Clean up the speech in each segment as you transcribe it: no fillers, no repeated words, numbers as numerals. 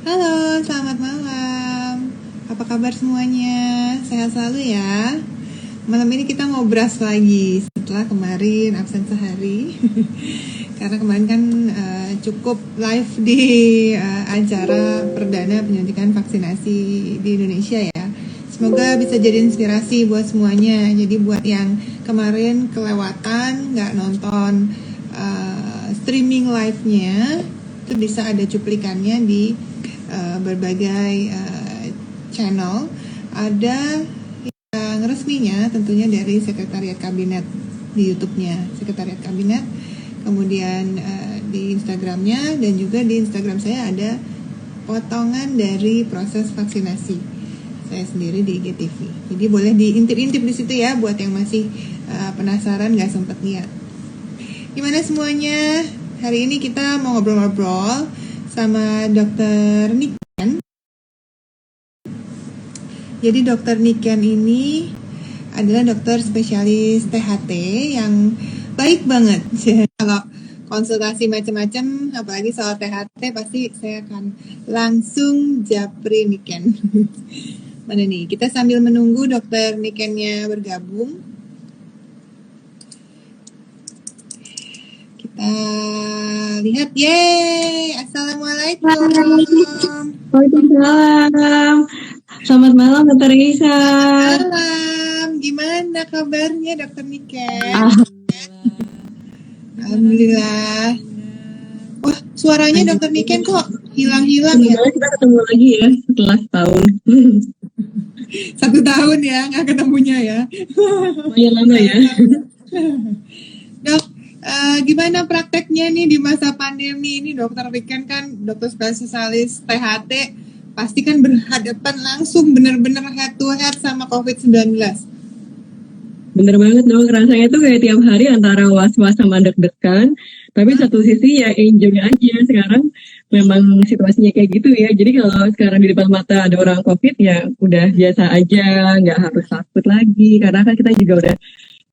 Halo, selamat malam. Apa kabar semuanya? Sehat selalu ya. Malam ini kita mau brush lagi setelah kemarin absen sehari. Karena kemarin kan cukup live di acara perdana penyuntikan vaksinasi di Indonesia ya. Semoga bisa jadi inspirasi buat semuanya. Jadi buat yang kemarin kelewatan nggak nonton streaming live-nya, itu bisa ada cuplikannya di berbagai channel. Ada yang resminya tentunya dari Sekretariat Kabinet di YouTube-nya Sekretariat Kabinet, kemudian di Instagram-nya, dan juga di Instagram saya ada potongan dari proses vaksinasi saya sendiri di IGTV. Jadi boleh diintip-intip di situ ya buat yang masih penasaran nggak sempat lihat. Gimana semuanya? Hari ini kita mau ngobrol-ngobrol sama Dr. Niken. Jadi Dr. Niken ini adalah dokter spesialis THT yang baik banget. Kalau konsultasi macam-macam, apalagi soal THT, pasti saya akan langsung japri Niken. Mana nih? Kita sambil menunggu Dr. Nikennya bergabung. Kita lihat, yeay, assalamualaikum. Waalaikumsalam. Selamat malam, Dr. Isa. Selamat malam. Gimana kabarnya, Dr. Niken? Alhamdulillah. Wah, suaranya Dr. Niken kok hilang-hilang ya? Kita ketemu lagi ya setelah setahun. 1 tahun ya, nggak ketemunya ya. Lumayan lama ya. Dok, gimana prakteknya nih di masa pandemi ini? Dr. Niken kan dokter spesialis THT, pasti kan berhadapan langsung benar-benar head to head sama COVID-19. Bener banget dong, rasanya tuh kayak tiap hari antara was-was sama deg-degan. Tapi satu sisi ya enjoy aja. Sekarang memang situasinya kayak gitu ya. Jadi kalau sekarang di depan mata ada orang COVID ya udah biasa aja, nggak harus takut lagi. Karena kan kita juga udah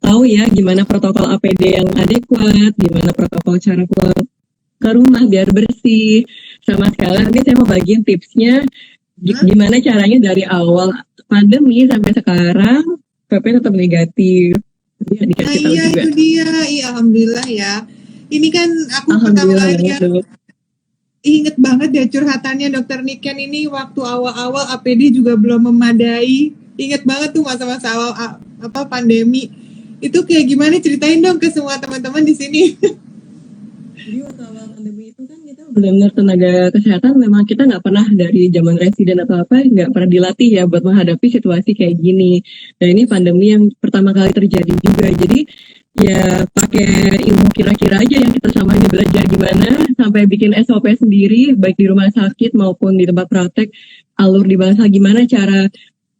tahu ya gimana protokol APD yang adekuat, gimana protokol cara pulang ke rumah biar bersih. Sama sekali nanti saya mau bagiin tipsnya gimana caranya dari awal pandemi sampai sekarang PP tetap negatif. Iya, itu dia. Iya, alhamdulillah ya. Ini kan aku pertama kali inget banget ya curhatannya Dr. Niken ini waktu awal-awal APD juga belum memadai. Inget banget tuh masa-masa awal pandemi. Itu kayak gimana, ceritain dong ke semua teman-teman di sini. Jadi waktu awal pandemi itu kan kita benar-benar tenaga kesehatan memang kita nggak pernah dari zaman residen atau apa nggak pernah dilatih ya buat menghadapi situasi kayak gini. Nah ini pandemi yang pertama kali terjadi juga. Jadi ya pakai ilmu kira-kira aja yang kita sama ini belajar gimana sampai bikin SOP sendiri baik di rumah sakit maupun di tempat praktek, alur di bahasa gimana cara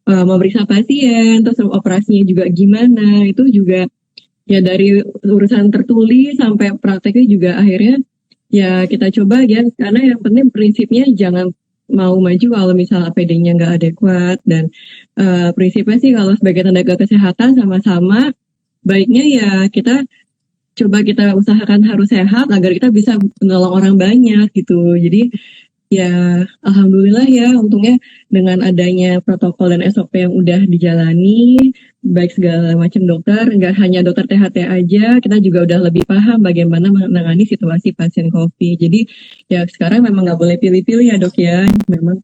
memeriksa pasien, terus operasinya juga gimana, itu juga ya dari urusan tertulis sampai prakteknya juga akhirnya ya kita coba ya, karena yang penting prinsipnya jangan mau maju kalau misalnya APD-nya nggak adekuat. Dan prinsipnya sih kalau sebagai tenaga kesehatan sama-sama baiknya ya kita coba kita usahakan harus sehat agar kita bisa menolong orang banyak gitu. Jadi ya alhamdulillah ya untungnya dengan adanya protokol dan SOP yang udah dijalani baik segala macam dokter, nggak hanya dokter THT aja, kita juga udah lebih paham bagaimana menangani situasi pasien COVID. Jadi ya sekarang memang nggak boleh pilih-pilih ya dok ya, memang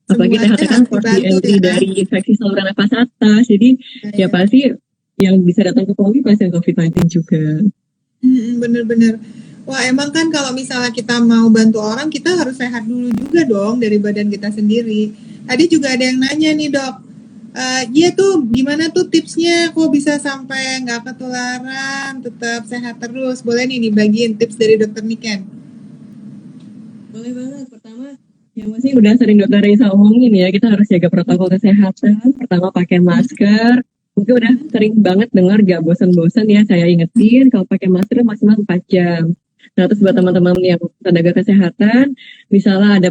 apalagi THT kan force entry dari infeksi saluran nafas atas, jadi ya pasti yang bisa datang ke Polri pasien COVID-19 juga. Bener-bener. Wah, emang kan kalau misalnya kita mau bantu orang, kita harus sehat dulu juga dong dari badan kita sendiri. Tadi juga ada yang nanya nih dok, iya tuh gimana tuh tipsnya kok bisa sampai nggak ketularan, tetap sehat terus. Boleh nih dibagiin tips dari Dr. Niken? Boleh banget. Pertama, yang masih udah sering Dr. Risa omongin ya, kita harus jaga protokol kesehatan. Pertama pakai masker. Mungkin udah sering banget dengar gak bosan-bosan ya saya ingetin kalau pakai masker maksimal 4 jam. Nah terus buat teman-teman yang tenaga kesehatan, misalnya ada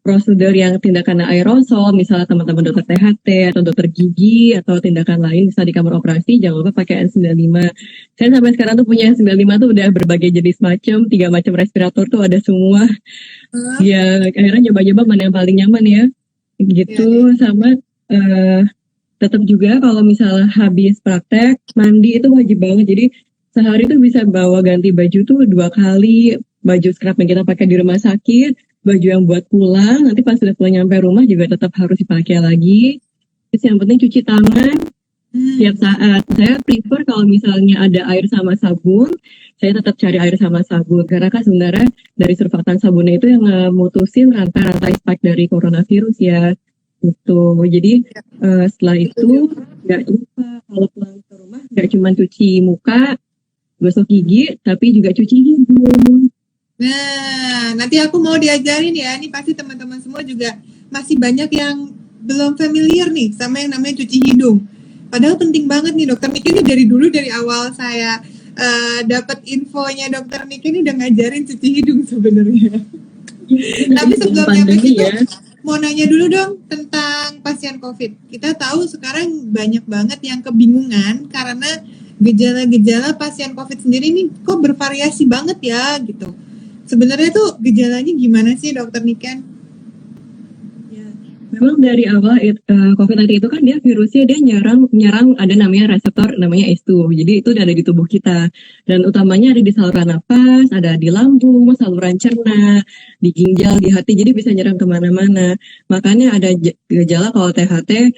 prosedur yang tindakan aerosol, misalnya teman-teman dokter THT atau dokter gigi atau tindakan lain misalnya di kamar operasi, jangan lupa pakai N95. Saya sampai sekarang tuh punya N95 tuh udah berbagai jenis macam, 3 macam respirator tuh ada semua. Ya akhirnya nyoba-nyoba mana yang paling nyaman ya. Gitu, sama tetap juga kalau misalnya habis praktek, mandi itu wajib banget. Jadi sehari tuh bisa bawa ganti baju tuh 2 kali, baju scrub yang kita pakai di rumah sakit, baju yang buat pulang, nanti pas sudah pulang nyampe rumah juga tetap harus dipakai lagi. Terus yang penting cuci tangan tiap saat. Saya prefer kalau misalnya ada air sama sabun, saya tetap cari air sama sabun. Karena kan sebenarnya dari surfaktan sabunnya itu yang mutusin rantai-rantai spike dari coronavirus ya. Gitu. Jadi setelah itu nggak lupa kalau pulang ke rumah nggak cuma cuci muka, gosok gigi, tapi juga cuci hidung. Nah, nanti aku mau diajarin ya. Ini pasti teman-teman semua juga masih banyak yang belum familiar nih sama yang namanya cuci hidung. Padahal penting banget nih dokter Niki ini dari awal saya dapat infonya dokter Niki ini udah ngajarin cuci hidung sebenarnya. Tapi sebelum nyampe situ, mau nanya dulu dong tentang pasien COVID. Kita tahu sekarang banyak banget yang kebingungan karena gejala-gejala pasien COVID sendiri ini kok bervariasi banget ya gitu. Sebenarnya tuh gejalanya gimana sih dokter Niken? Ya, memang dari awal COVID-19 itu kan dia virusnya dia nyerang ada namanya reseptor namanya ACE2. Jadi itu ada di tubuh kita. Dan utamanya ada di saluran nafas, ada di lambung, saluran cerna, di ginjal, di hati. Jadi bisa nyerang kemana-mana. Makanya ada gejala kalau THT,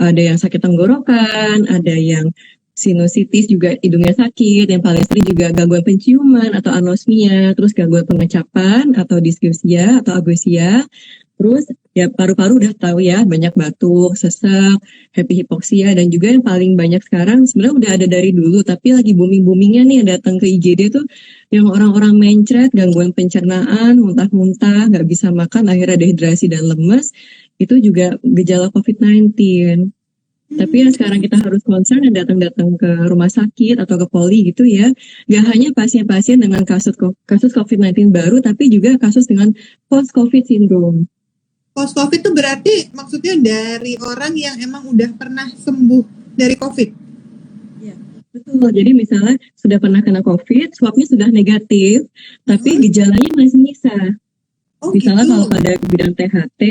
ada yang sakit tenggorokan, ada yang sinusitis juga hidungnya sakit, yang paling sering juga gangguan penciuman atau anosmia, terus gangguan pengecapan atau dispepsia atau agusia, terus ya paru-paru udah tahu ya banyak batuk, sesak, happy hipoksia, dan juga yang paling banyak sekarang sebenarnya udah ada dari dulu tapi lagi booming-boomingnya nih datang ke IGD tuh yang orang-orang mencret, gangguan pencernaan, muntah-muntah, nggak bisa makan, akhirnya dehidrasi dan lemes, itu juga gejala COVID-19. Tapi yang sekarang kita harus concern dan datang-datang ke rumah sakit atau ke poli gitu ya, nggak hanya pasien-pasien dengan kasus COVID-19 baru, tapi juga kasus dengan post-COVID syndrome. Post-COVID itu berarti maksudnya dari orang yang emang udah pernah sembuh dari COVID? Ya, betul. Jadi misalnya sudah pernah kena COVID, swabnya sudah negatif, tapi gejalanya masih nyisa. Misalnya kalau pada bidang THT,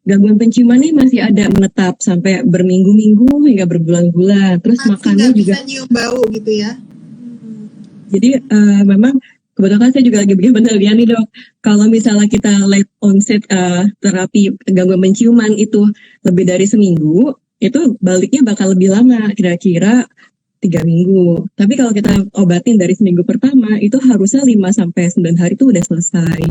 gangguan penciuman ini masih ada menetap sampai berminggu-minggu hingga berbulan-bulan. Terus makannya juga bisa nyium bau gitu ya. Jadi memang kebetulan saya juga lagi bikin penelitian nih dok. Kalau misalnya kita late onset terapi gangguan penciuman itu lebih dari seminggu, itu baliknya bakal lebih lama, kira-kira 3 minggu. Tapi kalau kita obatin dari seminggu pertama, itu harusnya 5-9 hari itu udah selesai.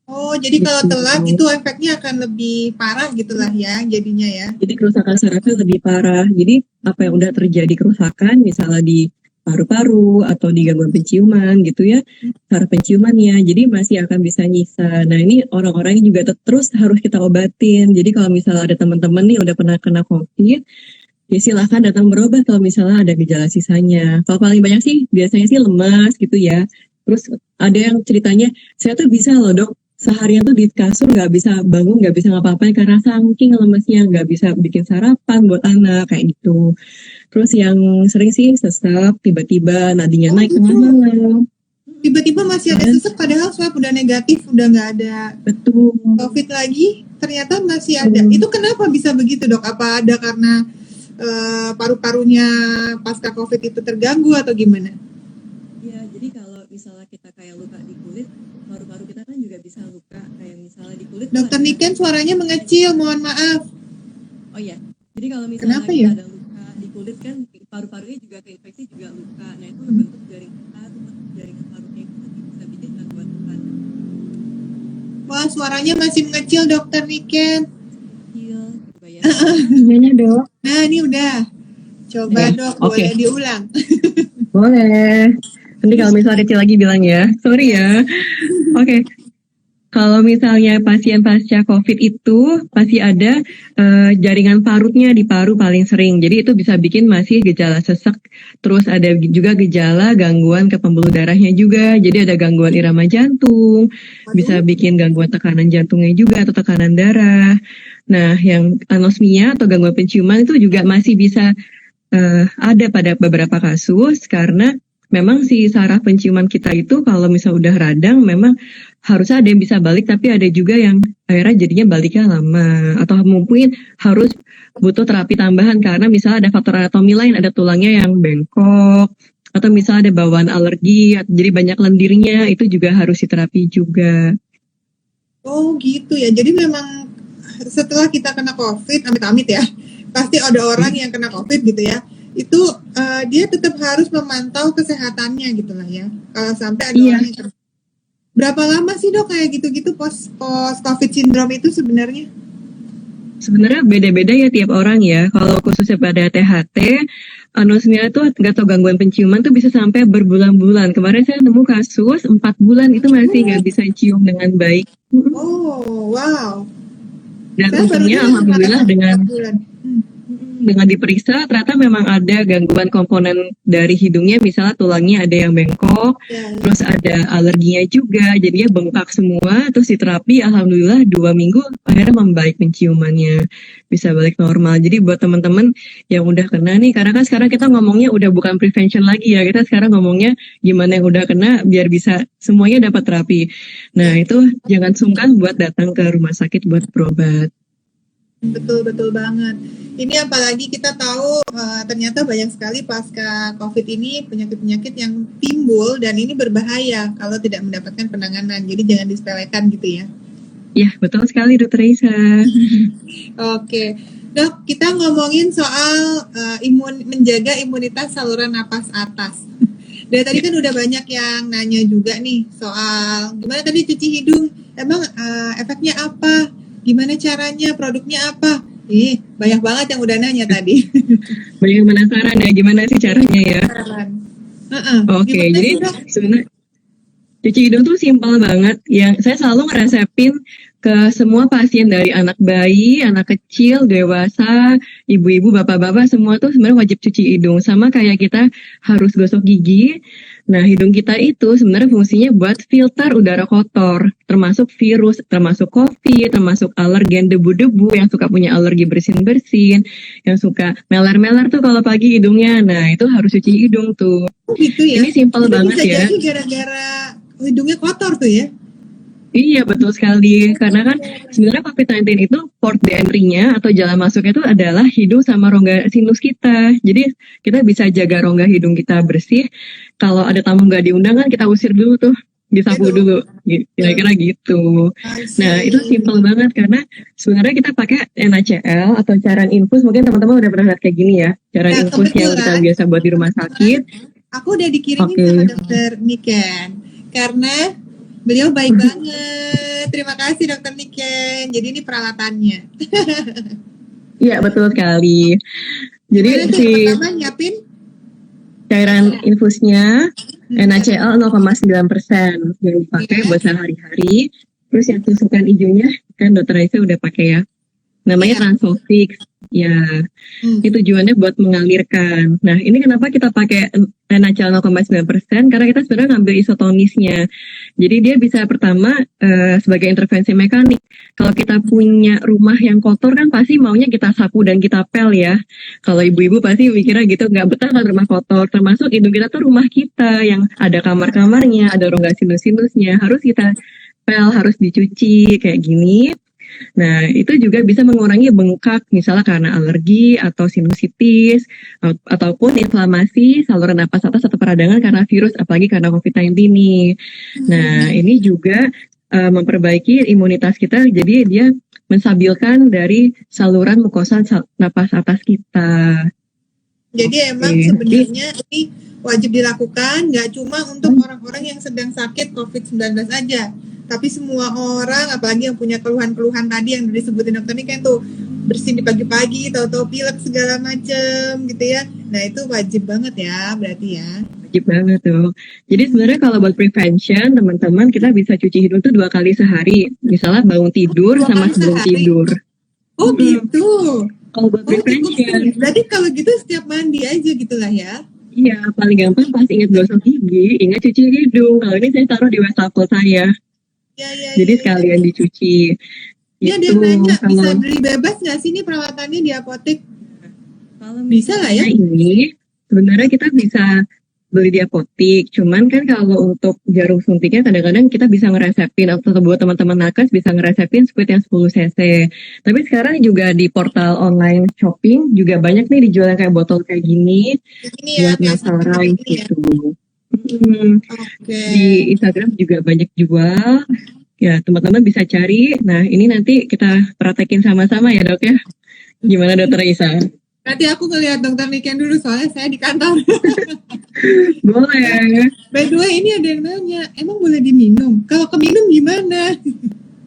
Oh, jadi kalau telat itu efeknya akan lebih parah gitulah ya jadinya ya. Jadi kerusakan sarafnya lebih parah. Jadi apa yang udah terjadi kerusakan misalnya di paru-paru atau di gangguan penciuman gitu ya, saraf penciumannya, jadi masih akan bisa nyisa. Nah ini orang-orang yang juga terus harus kita obatin. Jadi kalau misalnya ada teman-teman nih udah pernah kena COVID, ya silahkan datang berobat kalau misalnya ada gejala sisanya. Kalau paling banyak sih biasanya sih lemas gitu ya. Terus ada yang ceritanya, saya tuh bisa loh dok, seharian tuh di kasur nggak bisa bangun, nggak bisa ngapa-ngapain karena saking lemesnya, nggak bisa bikin sarapan buat anak kayak gitu. Terus yang sering sih sesak, tiba-tiba nadinya naik tengah malam. Tiba-tiba masih ada sesak padahal swab udah negatif, udah nggak ada COVID lagi, ternyata masih ada. Itu kenapa bisa begitu dok? Apa ada karena paru-parunya pasca COVID itu terganggu atau gimana? Ya, jadi kalau misalnya kita kayak luka di kulit, paru-paru kita kan juga bisa luka kayak misalnya di kulit. Dokter Niken suaranya mengecil, mohon maaf. Oh iya, jadi kalau misalnya kita ada luka di kulit kan paru-parunya juga keinfeksi juga luka. Nah itu membentuk jaringan parunya itu bisa bikin gangguan luka. Wah suaranya masih mengecil dokter Niken. Kecil, coba ya. Gimana dok? Nah ini udah. Coba dok, boleh diulang. Boleh. Nanti kalau misalnya kecil lagi bilang ya, sorry ya. Oke. Kalau misalnya pasien pasca COVID itu pasti ada jaringan parutnya di paru paling sering. Jadi itu bisa bikin masih gejala sesek. Terus ada juga gejala gangguan ke pembuluh darahnya juga. Jadi ada gangguan irama jantung, bisa bikin gangguan tekanan jantungnya juga atau tekanan darah. Nah, yang anosmia atau gangguan penciuman itu juga masih bisa ada pada beberapa kasus karena memang si saraf penciuman kita itu kalau misalnya udah radang memang harusnya ada yang bisa balik tapi ada juga yang akhirnya jadinya baliknya lama atau mungkin harus butuh terapi tambahan karena misalnya ada faktor anatomi lain, ada tulangnya yang bengkok atau misalnya ada bawaan alergi jadi banyak lendirnya, itu juga harus diterapi juga. Oh gitu ya, jadi memang setelah kita kena COVID, amit-amit ya, pasti ada orang yang kena COVID gitu ya, itu dia tetap harus memantau kesehatannya gitu lah ya. Kalau sampai ada orang yang berapa lama sih dok kayak gitu-gitu post COVID syndrome itu sebenarnya? Sebenarnya beda-beda ya tiap orang ya. Kalau khususnya pada THT, anosmia itu nggak tahu gangguan penciuman tuh bisa sampai berbulan-bulan. Kemarin saya nemu kasus 4 bulan itu masih nggak bisa cium dengan baik. Oh wow. Dan untungnya alhamdulillah dengan diperiksa ternyata memang ada gangguan komponen dari hidungnya, misalnya tulangnya ada yang bengkok, terus ada alerginya juga, jadinya bengkak semua, terus diterapi alhamdulillah 2 minggu akhirnya membaik penciumannya, bisa balik normal. Jadi buat teman-teman yang udah kena nih, karena kan sekarang kita ngomongnya udah bukan prevention lagi ya, kita sekarang ngomongnya gimana yang udah kena biar bisa semuanya dapat terapi. Nah itu jangan sungkan buat datang ke rumah sakit buat berobat. Betul banget. Ini apalagi kita tahu ternyata banyak sekali pasca COVID ini penyakit-penyakit yang timbul dan ini berbahaya kalau tidak mendapatkan penanganan. Jadi jangan disepelekan gitu ya. Ya, betul sekali Dr. Raisa. Oke. Dok, kita ngomongin soal menjaga imunitas saluran napas atas. Dari tadi kan udah banyak yang nanya juga nih soal gimana tadi cuci hidung. Emang efeknya apa? Gimana caranya, produknya apa? Banyak banget yang udah nanya tadi. Banyak yang penasaran ya, gimana sih caranya ya? Oke, jadi sebenarnya cuci hidung tuh simpel banget. Yang saya selalu ngeresepin ke semua pasien dari anak bayi, anak kecil, dewasa, ibu-ibu, bapak-bapak, semua tuh sebenarnya wajib cuci hidung. Sama kayak kita harus gosok gigi. Nah, hidung kita itu sebenarnya fungsinya buat filter udara kotor, termasuk virus, termasuk COVID, termasuk alergen debu-debu yang suka punya alergi bersin-bersin, yang suka meler-meler tuh kalau pagi hidungnya. Nah, itu harus cuci hidung tuh. Gitu ya? Ini simpel banget ya. Jadi gara-gara hidungnya kotor tuh ya? Iya, betul sekali. Karena kan sebenarnya COVID-19 itu port de entry-nya atau jalan masuknya itu adalah hidung sama rongga sinus kita. Jadi kita bisa jaga rongga hidung kita bersih. Kalau ada tamu nggak diundang kan kita usir dulu tuh, disapu dulu. Kira-kira gitu. Nah, itu simpel banget karena sebenarnya kita pakai NaCl atau cairan infus. Mungkin teman-teman udah pernah lihat kayak gini ya, cairan infus yang kita biasa buat di rumah sakit. Aku udah dikirimin sama Dokter Niken karena beliau baik banget. Terima kasih Dokter Niken. Jadi ini peralatannya. Iya, betul sekali. Jadi si pertama nyiapin cairan infusnya NaCl 0,9% yang dipakai buat sehari-hari. Terus yang tusukan hijaunya kan Dokter Raisa udah pakai ya. Namanya Transofix. Ya, itu tujuannya buat mengalirkan. Nah, ini kenapa kita pakai NaCl 0,9%? Karena kita sebenarnya ngambil isotonisnya. Jadi dia bisa pertama sebagai intervensi mekanik. Kalau kita punya rumah yang kotor kan pasti maunya kita sapu dan kita pel ya. Kalau ibu-ibu pasti mikirnya gitu, nggak betah kan rumah kotor. Termasuk hidung kita tuh rumah kita yang ada kamar-kamarnya, ada rongga sinus-sinusnya. Harus kita pel, harus dicuci kayak gini. Nah, itu juga bisa mengurangi bengkak, misalnya karena alergi atau sinusitis, ataupun inflamasi saluran napas atas atau peradangan karena virus, apalagi karena COVID-19 ini. Nah, ini juga memperbaiki imunitas kita, jadi dia menstabilkan dari saluran mukosa napas atas kita. Jadi emang sebenarnya ini wajib dilakukan, nggak cuma untuk orang-orang yang sedang sakit COVID-19 aja, tapi semua orang, apalagi yang punya keluhan-keluhan tadi yang disebutin dokter ini kan tuh bersin di pagi-pagi, tahu-tahu pilek segala macem gitu ya. Nah itu wajib banget ya berarti ya. wajib banget tuh. Jadi sebenarnya kalau buat prevention, teman-teman kita bisa cuci hidung tuh 2 kali sehari. Misalnya bangun tidur 2 sama kali sebelum sehari? tidur. Oh gitu. Kalau buat Oh cukup prevention, sering. Berarti kalau gitu setiap mandi aja gitu lah ya. iya paling gampang pas ingat gosok gigi, ingat cuci hidung. Kalau ini saya taruh di wastafel saya, Ya. jadi sekalian dicuci. Ini ada Itu yang nanya, bisa kalau beli bebas nggak sih ini perawatannya di apotek? kalau Bisa lah ya? ini sebenarnya kita bisa beli di apotik, cuman kan kalau untuk jarum suntiknya kadang-kadang kita bisa ngeresepin atau buat teman-teman nakes bisa ngeresepin squid yang 10 cc. Tapi sekarang juga di portal online shopping juga banyak nih dijual yang kayak botol kayak gini Ini ya, buat biasa nasal seperti rise ini ya. gitu. Oke. Di Instagram juga banyak jual. Ya, teman-teman bisa cari. Nah, ini nanti kita praktekin sama-sama ya, Dok ya. Gimana Dokter Isa? Nanti aku ngeliat dokter Niken dulu soalnya saya di kantor. Boleh. By the way, ini ada yang nanya, emang boleh diminum? Kalau keminum gimana?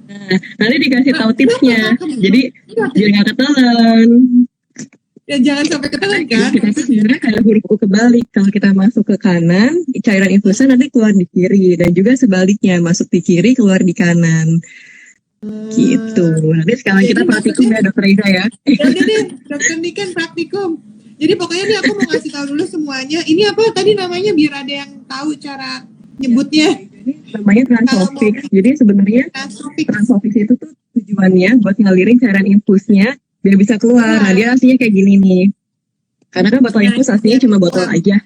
Nah, nanti dikasih tahu tipsnya. Kenapa? Jadi biar nggak ketelan. Ya jangan sampai ketelan kan? Kita tuh sebenarnya kayak huruf U kebalik. Kalau kita masuk ke kanan, cairan infusan nanti keluar di kiri. Dan juga sebaliknya, masuk di kiri, keluar di kanan. Gitu. Nanti sekarang Jadi kita praktikum ya Dokter Isa ya. Ya udah deh, dokter Niken praktikum. Jadi pokoknya nih aku mau ngasih tahu dulu semuanya. Ini apa tadi namanya biar ada yang tahu cara nyebutnya. Namanya Transofix. Jadi sebenarnya Transofix itu tuh tujuannya buat ngalirin cairan infusnya biar bisa keluar. Nah dia aslinya kayak gini nih. Karena kan botol infus aslinya cuma botol aja.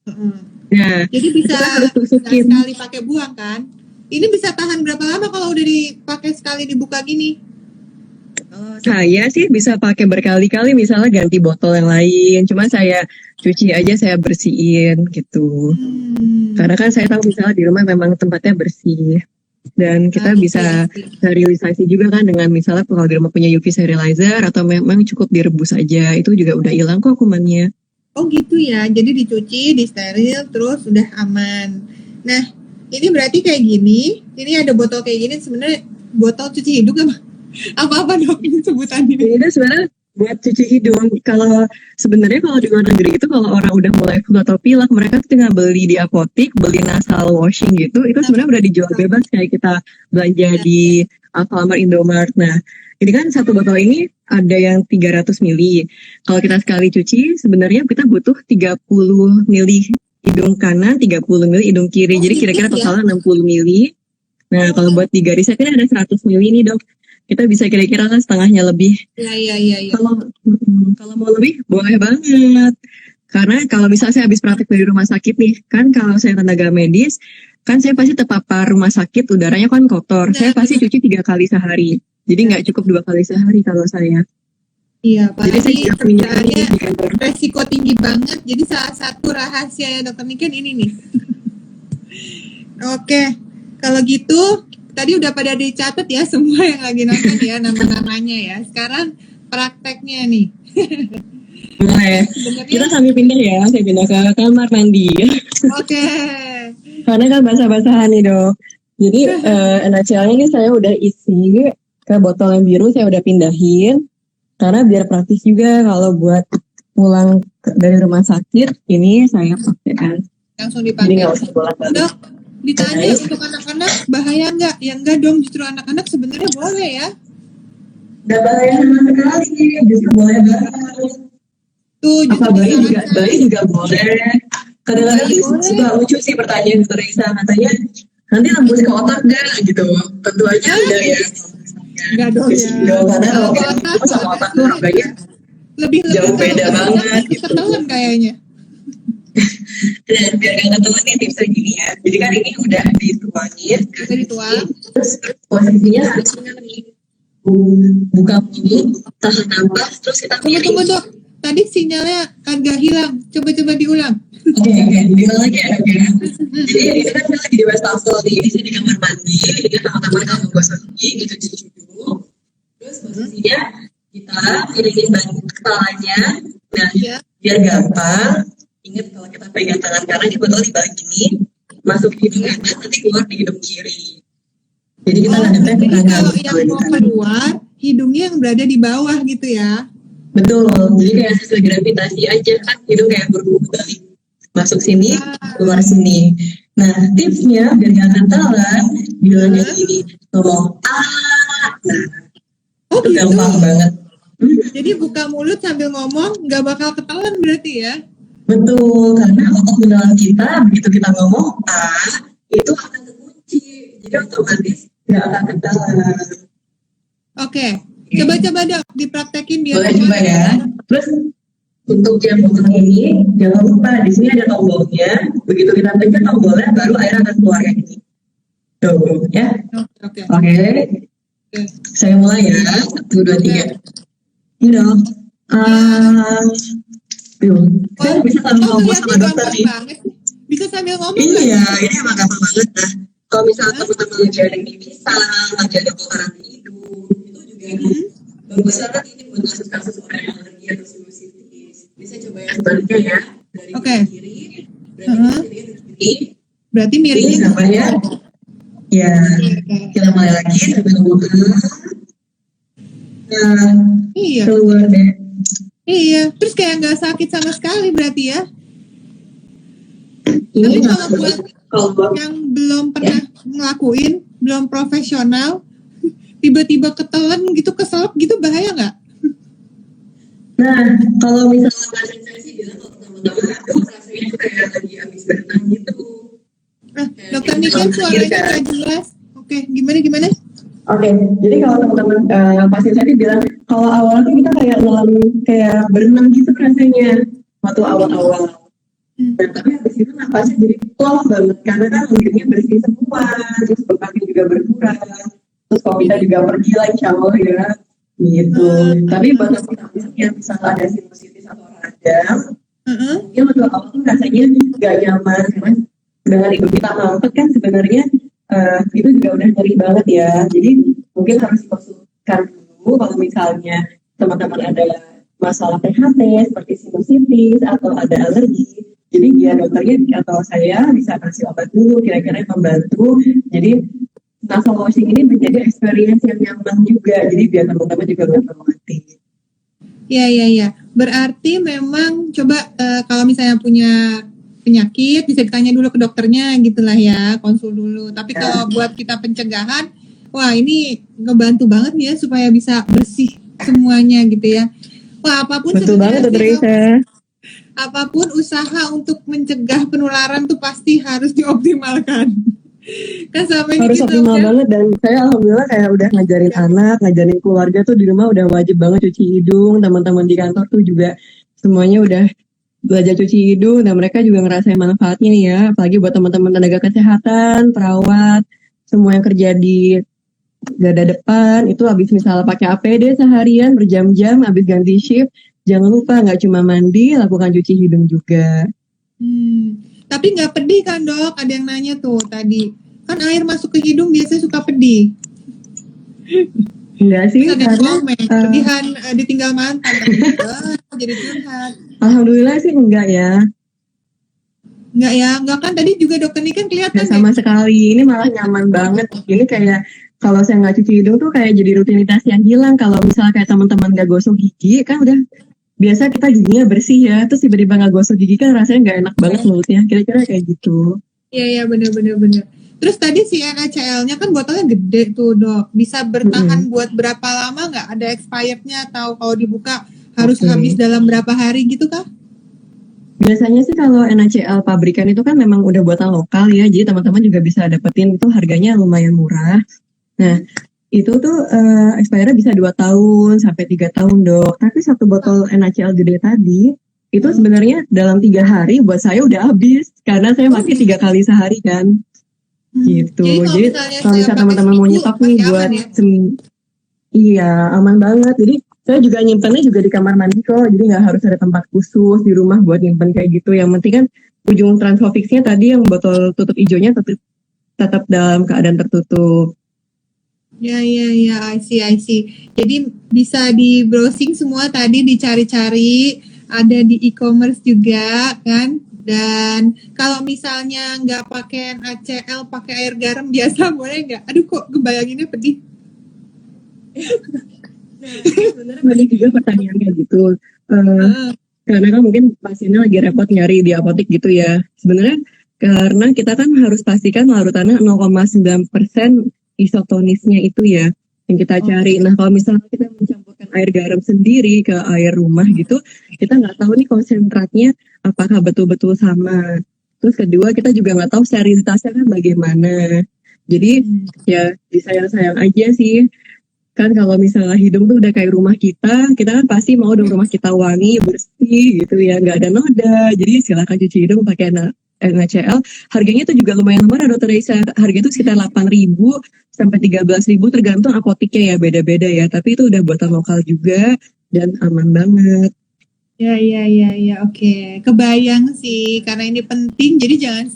Nah, jadi bisa kita harus tusukin. sekali pakai buang kan? Ini bisa tahan berapa lama kalau udah dipakai sekali dibuka gini? Saya sih bisa pakai berkali-kali, misalnya ganti botol yang lain. Cuma saya cuci aja, saya bersihin gitu. Karena kan saya tahu misalnya di rumah memang tempatnya bersih. Dan kita bisa sterilisasi juga kan dengan misalnya kalau di rumah punya UV sterilizer atau memang cukup direbus aja. Itu juga udah hilang kok kumannya. Oh gitu ya, jadi dicuci, disteril, terus udah aman. Nah, ini berarti kayak gini. Ini ada botol kayak gini, sebenarnya botol cuci hidung apa dong sebutannya? Ini sebenarnya buat cuci hidung. Kalau sebenarnya kalau di luar negeri itu kalau orang udah mulai flu atau pilek, mereka tuh tinggal beli di apotik, beli nasal washing gitu. Itu sebenarnya udah dijual bebas kayak kita belanja di Alfamart, Indomart. Nah, ini kan satu botol ini ada yang 300 mili. Kalau kita sekali cuci, sebenarnya kita butuh 30 mili hidung kanan, 30 mili hidung kiri. Jadi kira-kira totalnya 60 mili. Nah, kalau buat 3 reset ini ada 100 mili nih, Dok. Kita bisa kira-kira kan setengahnya lebih. Iya. Kalau mau lebih, boleh banget. Karena kalau misalnya saya habis praktek dari rumah sakit nih, kan kalau saya tenaga medis, kan saya pasti terpapar rumah sakit, udaranya kan kotor. Saya pasti cuci 3 kali sehari. Jadi nggak cukup 2 kali sehari kalau saya. Iya, apalagi kerjaannya resiko tinggi banget. Jadi salah satu rahasia ya dokter Niken ini nih. Oke, kalau gitu tadi udah pada dicatat ya semua yang lagi nonton ya nama-namanya ya. Sekarang prakteknya nih. Boleh. Kita sambil pindah ya, saya pindah ke kamar mandi. Oke. Karena kan basah-basahan nih Dok. Jadi NaCl ini saya udah isi ke botol yang biru, saya udah pindahin. Karena biar praktis juga kalau buat pulang dari rumah sakit, ini saya pakai kan. Langsung dipakai. Jadi nggak usah bolak-balik. Dok, ditanya untuk anak-anak bahaya nggak? Ya enggak dong, justru anak-anak sebenarnya boleh ya. Nggak bahaya sama sekali, justru boleh banget. Tuh, apa bayi juga boleh. Kadang-kadang suka lucu sih pertanyaan Dokter Isa, katanya nanti nembus ke otak nggak gitu. Tentu aja enggak ya. Enggak dong ya. Karena kalau sama otak tuh rasanya lebih jauh beda banget gitu. Ketelan kayaknya. Dan biar gak ketelan nih tipsnya gini ya. Jadi kan ini udah dituangin. Udah dituang. Terus posisinya harusnya nih buka mulut, tahan nafas, terus kita Tunggu Dok. Tadi sinyalnya agak hilang. Coba diulang. Oke, diulang lagi ya. Jadi ini kan saya lagi di wastafel nih, ini saya di kamar mandi, ini sama-sama kamu gosok gigi, gitu cuci dulu. Terus posisinya kita piringin bagian kepalanya, nah biar gampang. Ingat kalau kita pegang tangan kanan di botol dibalik gini, masuk hidung kanan nanti keluar di hidung kiri. Jadi kita ngadepnya ke kanan. Kalau yang mau keluar, hidungnya yang berada di bawah gitu ya. Betul, jadi kayak sesuai gravitasi aja kan hidung kayak berbalik. masuk sini, keluar sini. Nah, tipsnya biar gak ketahuan, bilangnya gini, ngomong nah, Oh itu gitu. gampang banget. Jadi buka mulut sambil ngomong nggak bakal ketelan berarti ya? Betul, karena otot menelan kita, begitu kita ngomong itu akan terkunci. Jadi otomatis gak akan ketahuan. Oke. Coba-coba dok dipraktekin biar Boleh coba ya. Terus untuk yang botol ini, jangan lupa di sini ada tombolnya. Begitu kita pencet tombolnya, baru air akan keluar kayak gini. Tuh, ya. Oke. Oke. Saya mulai ya. 1, 2, 3. Ini dong. Saya bisa sambil ngomong sama dokter nih. Bisa sambil ngomong. Iya, ini emang gampang banget nah. Kalau misalnya teman-teman lagi ada yang bisa, lagi ada kotoran di hidung, itu juga bagus banget ini buat kasus-kasus orang yang alergi atau sinusitis. Bisa coba yang sebaliknya ya. Dari kiri, berarti miringnya sama ya. Ya, kita mulai lagi sambil ngomong. Nah, keluar deh. Iya, terus kayak nggak sakit sama sekali berarti ya? Ini tapi kalau buat yang belum pernah ngelakuin, belum profesional, tiba-tiba ketelan gitu, keselak gitu, bahaya nggak? Nah, kalau misalnya pasien saya sih bilang kalau teman-teman rasanya tuh kayak lagi habis berenang gitu. Dokter Niken suaranya nggak jelas. Oke, gimana? Oke, jadi kalau teman-teman pasien saya bilang kalau awalnya kita kayak berenang gitu rasanya waktu awal-awal. Dan tapi habis itu napasnya jadi plong banget karena kan airnya bersih semua, terus bekasnya juga berkurang, terus kalau kita juga pergi lah insya Allah ya gitu. Tapi buat teman-teman yang misalnya ada sinusitis atau radang, mungkin waktu awal tuh rasanya nggak nyaman karena dengan ibu kita mampet kan sebenarnya itu juga udah nyeri banget ya. Jadi mungkin harus dikonsultasikan dulu kalau misalnya teman-teman ada masalah THT seperti sinusitis atau ada alergi. Jadi biar dokternya atau saya bisa kasih obat dulu kira-kira yang membantu. Jadi nasal washing ini menjadi experience yang nyaman juga. Jadi biar teman-teman juga nggak terlatih. Iya. Berarti memang coba kalau misalnya punya penyakit bisa ditanya dulu ke dokternya gitulah ya, konsul dulu. Tapi kalau buat kita pencegahan, wah ini ngebantu banget ya supaya bisa bersih semuanya gitu ya. Wah apapun betul banget Dokter Risa. Apapun usaha untuk mencegah penularan tuh pasti harus dioptimalkan. Kan sama harus gitu, optimal ya? banget dan saya alhamdulillah kayak udah ngajarin anak, ngajarin keluarga tuh di rumah udah wajib banget cuci hidung. Teman-teman di kantor tuh juga semuanya udah belajar cuci hidung dan mereka juga ngerasain manfaatnya nih ya. Apalagi buat teman-teman tenaga kesehatan, perawat, semua yang kerja di garda depan itu habis misalnya pakai APD seharian berjam-jam habis ganti shift. Jangan lupa nggak cuma mandi, lakukan cuci hidung juga. Tapi nggak pedih kan dok? Ada yang nanya tuh tadi. Kan air masuk ke hidung biasanya suka pedih. Enggak sih, karena pedihan ditinggal mantan. Jadi curhat. Alhamdulillah sih enggak ya. Enggak kan tadi juga dokter ini kan kelihatan. Sama sekali, ini malah nyaman banget. Ini kayak kalau saya nggak cuci hidung tuh kayak jadi rutinitas yang hilang. Kalau misalnya kayak teman-teman nggak gosok gigi kan udah biasa kita giginya bersih ya, terus tiba-tiba nggak gosok gigi kan rasanya nggak enak banget mulutnya, kira-kira kayak gitu. Iya benar. Terus tadi si NaCl-nya kan botolnya gede tuh dok, bisa bertahan buat berapa lama nggak? Ada expirednya atau kalau dibuka harus habis dalam berapa hari gitu kah? Biasanya sih kalau NaCl pabrikan itu kan memang udah buatan lokal ya, jadi teman-teman juga bisa dapetin itu harganya lumayan murah. Nah itu tuh expirednya bisa 2 tahun sampai 3 tahun dok. Tapi satu botol NaCl gede tadi itu sebenarnya dalam 3 hari buat saya udah habis karena saya pakai 3 kali sehari kan. Gitu. Jadi kalau misalnya teman-teman mau nyetok nih buat iya aman banget. Jadi saya juga nyimpennya juga di kamar mandi kok. Jadi nggak harus ada tempat khusus di rumah buat nyimpen kayak gitu. Yang penting kan ujung transfofixnya tadi yang botol tutup hijaunya tetap dalam keadaan tertutup. Ya, I see. Jadi bisa di browsing semua tadi, dicari-cari, ada di e-commerce juga kan. Dan kalau misalnya nggak pakai NaCl, pakai air garam biasa boleh nggak? Aduh kok kebayanginnya pedih. Nah, sebenarnya banyak juga pertanyaan kayak gitu. Karena kan mungkin pasiennya lagi repot nyari di apotek gitu ya. Sebenarnya karena kita kan harus pastikan larutannya 0,9% isotonisnya itu ya yang kita cari. Nah kalau misalnya kita mencampurkan air garam sendiri ke air rumah gitu, kita nggak tahu nih konsentratnya apakah betul-betul sama. Terus kedua kita juga nggak tahu sterilitasnya kan bagaimana. Jadi ya disayang-sayang aja sih. Kan kalau misalnya hidung tuh udah kayak rumah kita kan pasti mau dong rumah kita wangi, bersih gitu ya, nggak ada noda. Jadi silakan cuci hidung pakai NaCl. Harganya tuh juga lumayan murah Dokter Raisa. Harganya tuh sekitar 8.000 sampai 13.000 tergantung apoteknya ya, beda-beda ya. Tapi itu udah buatan lokal juga dan aman banget. Ya, oke. Kebayang sih, karena ini penting, jadi jangan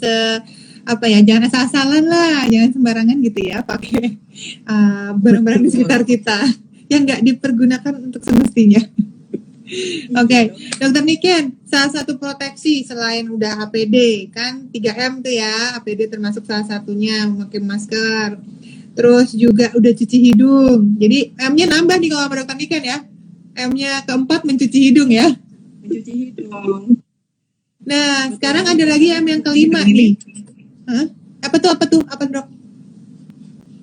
jangan asal-asalan lah, jangan sembarangan gitu ya pakai barang-barang di sekitar kita yang nggak dipergunakan untuk semestinya. Oke, Dokter Niken, salah satu proteksi selain udah APD, kan 3M tuh ya, APD termasuk salah satunya, memakai masker, terus juga udah cuci hidung. Jadi M-nya nambah nih kalau Dokter Niken ya, M-nya keempat mencuci hidung ya. Mencuci hidung. Nah, sekarang ada lagi M yang kelima nih. Hah? Apa tuh, Dok?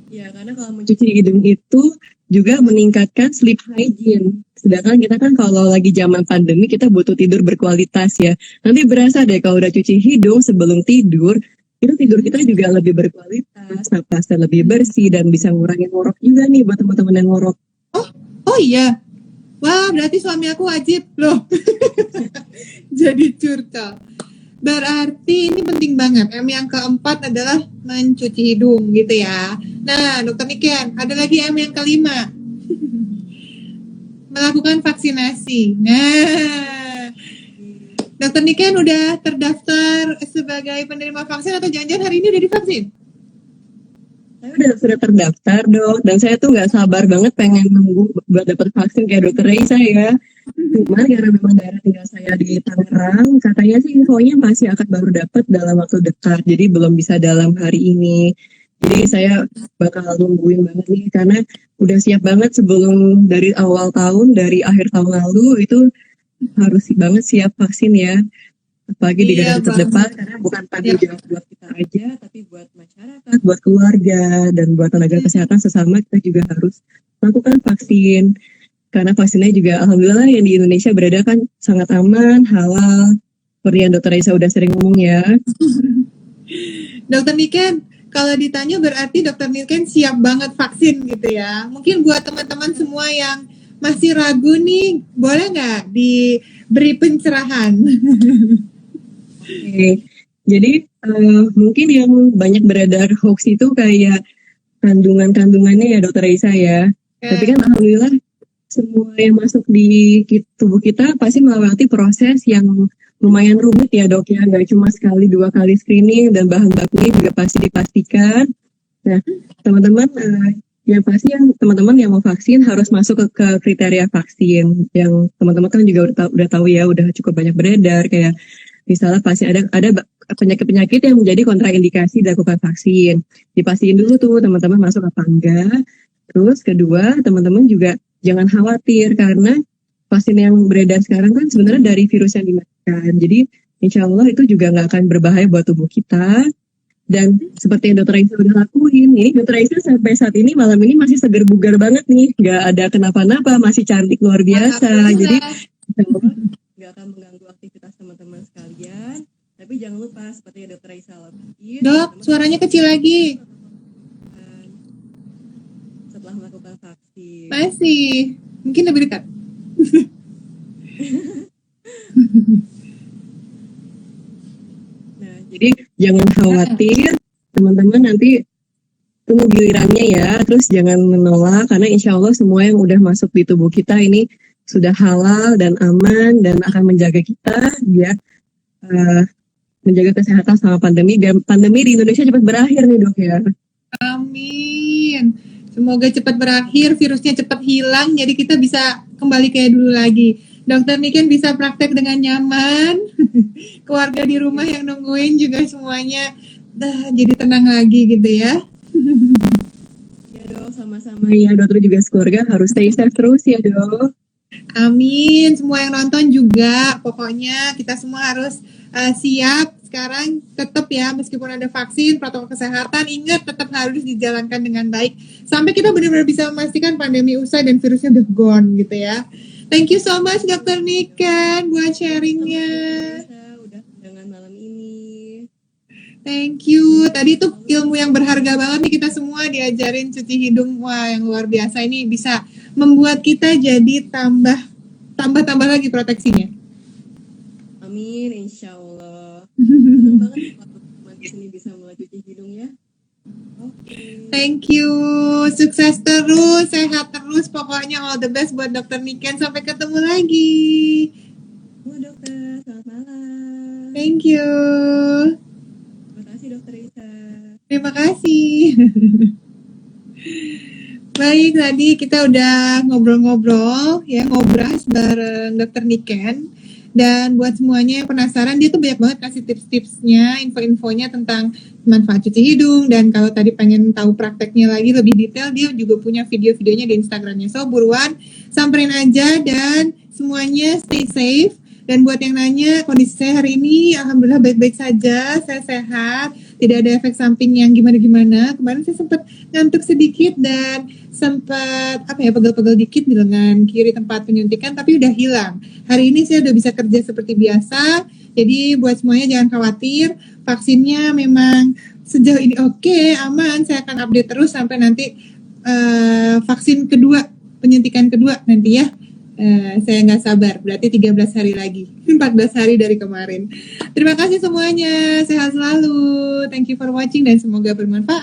Ya, karena kalau mencuci hidung itu juga meningkatkan sleep hygiene. Sedangkan kita kan kalau lagi zaman pandemi kita butuh tidur berkualitas ya. Nanti berasa deh kalau udah cuci hidung sebelum tidur, itu tidur kita juga lebih berkualitas, napasnya lebih bersih dan bisa ngurangin ngorok juga nih buat teman-teman yang ngorok. Oh iya. Wah, berarti suami aku wajib loh. Jadi curcol. Berarti ini penting banget. M yang keempat adalah mencuci hidung gitu ya. Nah, Dokter Niken, ada lagi M yang kelima. Melakukan vaksinasi. Nah, Dokter Niken udah terdaftar sebagai penerima vaksin atau jangan-jangan hari ini udah divaksin? Saya sudah terdaftar dok, dan saya tuh nggak sabar banget pengen nunggu buat dapat vaksin kayak Dokter Raisa ya. Cuman karena memang daerah tinggal saya di Tangerang, katanya sih infonya masih akan baru dapat dalam waktu dekat, jadi belum bisa dalam hari ini. Jadi saya bakal nungguin banget nih, karena udah siap banget sebelum dari awal tahun, dari akhir tahun lalu itu harus banget siap vaksin ya. Apalagi di garda terdepan, karena bukan tanggung jawab buat kita aja, tapi buat masyarakat, buat keluarga, dan buat tenaga kesehatan sesama kita juga harus melakukan vaksin. Karena vaksinnya juga alhamdulillah yang di Indonesia berada kan sangat aman, halal. Seperti yang Dokter Raisa udah sering ngomong ya. Dokter Niken, kalau ditanya berarti Dokter Niken siap banget vaksin gitu ya. Mungkin buat teman-teman semua yang masih ragu nih, boleh nggak diberi pencerahan? Oke. Jadi mungkin yang banyak beredar hoax itu kayak kandungannya ya Dokter Raisa ya. Tapi kan alhamdulillah semua yang masuk di tubuh kita pasti melewati proses yang lumayan rumit ya dok ya. Nggak cuma sekali 2 kali screening dan bahan bakunya juga pasti dipastikan. Nah teman-teman yang pasti teman-teman yang mau vaksin harus masuk ke kriteria vaksin yang teman-teman kan juga udah tahu ya, udah cukup banyak beredar kayak misalnya pasti ada penyakit-penyakit yang menjadi kontraindikasi dilakukan vaksin. Dipastiin dulu tuh teman-teman masuk apa enggak. Terus kedua, teman-teman juga jangan khawatir karena vaksin yang beredar sekarang kan sebenarnya dari virus yang dimatikan. Jadi insya Allah itu juga nggak akan berbahaya buat tubuh kita. Dan seperti yang Dokter Raisa udah lakuin, ini Dokter Raisa sampai saat ini malam ini masih seger bugar banget nih. Nggak ada kenapa-napa, masih cantik luar biasa. Jadi insya Allah nggak akan mengganggu aktivitas teman-teman sekalian. Tapi jangan lupa seperti yang Dokter Raisa lakuin. Dok, suaranya kecil lagi. Setelah melakukan vaksin. Masih, mungkin lebih dekat. Nah, jadi jangan khawatir, teman-teman nanti tunggu gilirannya ya. Terus jangan menolak karena insya Allah semua yang udah masuk di tubuh kita ini sudah halal dan aman dan akan menjaga kita biar menjaga kesehatan sama pandemi dan pandemi di Indonesia cepat berakhir nih dok ya. Amin. Semoga cepat berakhir, virusnya cepat hilang, jadi kita bisa kembali kayak dulu lagi. Dokter Niken bisa praktek dengan nyaman, keluarga di rumah yang nungguin juga semuanya jadi tenang lagi gitu ya. Ya dok, sama-sama ya dokter juga sekeluarga harus stay safe terus ya dok. Amin. Semua yang nonton juga. Pokoknya kita semua harus siap sekarang. Tetap ya, meskipun ada vaksin, protokol kesehatan, ingat tetap harus dijalankan dengan baik. Sampai kita benar-benar bisa memastikan pandemi usai dan virusnya udah gone gitu ya. Thank you so much Dr. Niken buat sharingnya. Udah dengan malam ini. Thank you. Tadi tuh ilmu yang berharga banget nih, kita semua diajarin cuci hidung. Wah, yang luar biasa, ini bisa membuat kita jadi tambah lagi proteksinya. Amin, insya Allah. Senang banget kalau teman di sini bisa mulai cuci hidung ya. Okay. Thank you. Sukses terus, sehat terus. Pokoknya all the best buat Dr. Niken. Sampai ketemu lagi. Dokter, selamat malam. Thank you. Terima kasih Dokter Isa. Terima kasih. Baik, tadi kita udah ngobrol-ngobrol ya, ngobras bareng Dr. Niken. Dan buat semuanya yang penasaran, dia tuh banyak banget kasih tips-tipsnya, info-infonya tentang manfaat cuci hidung. Dan kalau tadi pengen tahu prakteknya lagi lebih detail, dia juga punya video-videonya di Instagramnya. So buruan samperin aja, dan semuanya stay safe. Dan buat yang nanya, kondisi saya hari ini alhamdulillah baik-baik saja, saya sehat, tidak ada efek samping yang gimana-gimana. Kemarin saya sempat ngantuk sedikit dan sempat pegel-pegel dikit di lengan kiri tempat penyuntikan, tapi udah hilang. Hari ini saya udah bisa kerja seperti biasa. Jadi buat semuanya jangan khawatir, vaksinnya memang sejauh ini oke, aman. Saya akan update terus sampai nanti vaksin kedua, penyuntikan kedua nanti ya. Saya nggak sabar, berarti 13 hari lagi, 14 hari dari kemarin. Terima kasih semuanya, sehat selalu. Thank you for watching dan semoga bermanfaat.